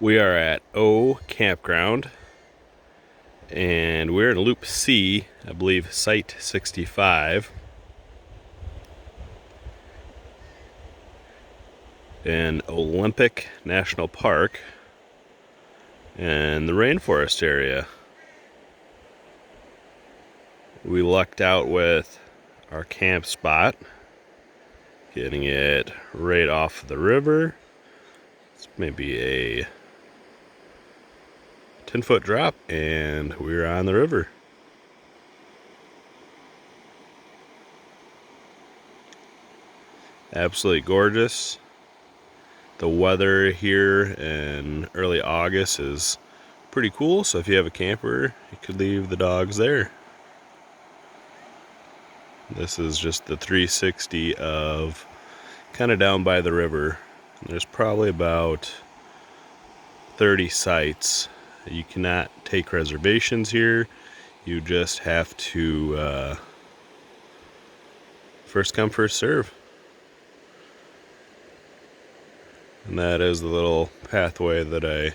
We are at O Campground, and we're in Loop C, I believe Site 65, in Olympic National Park in the Rainforest area. We lucked out with our camp spot, getting it right off the river. It's maybe a 10-foot drop, and we're on the river. Absolutely gorgeous. The weather here in early August is pretty cool, so if you have a camper, you could leave the dogs there. This is just the 360 of kind of down by the river. There's probably about 30 sites. You cannot take reservations here. You just have to first come, first serve. And that is the little pathway that I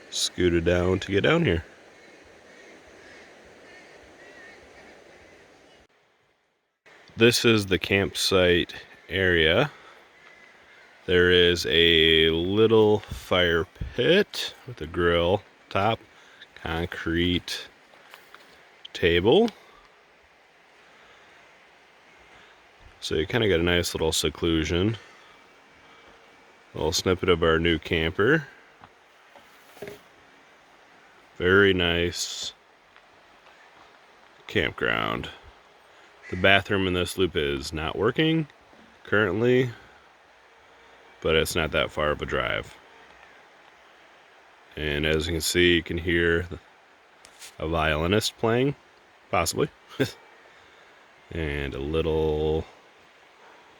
scooted down to get down here. This is the campsite area. There is a little fire pit with a grill top, concrete table. So you kind of got a nice little seclusion. A little snippet of our new camper. Very nice campground. The bathroom in this loop is not working currently, but it's not that far of a drive. And as you can see, you can hear a violinist playing, possibly. And a little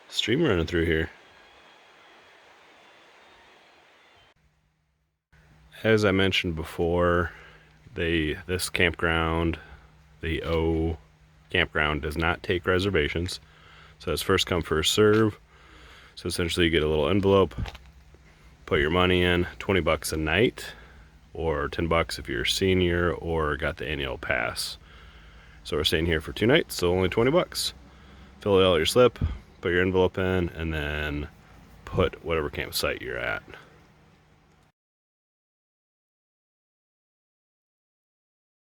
stream running through here. As I mentioned before, this campground, the O Campground, does not take reservations. So it's first come, first serve. So essentially you get a little envelope, put your money in, 20 bucks a night, or 10 bucks if you're a senior or got the annual pass. So we're staying here for 2 nights, so only 20 bucks. Fill out your slip, put your envelope in, and then put whatever campsite you're at.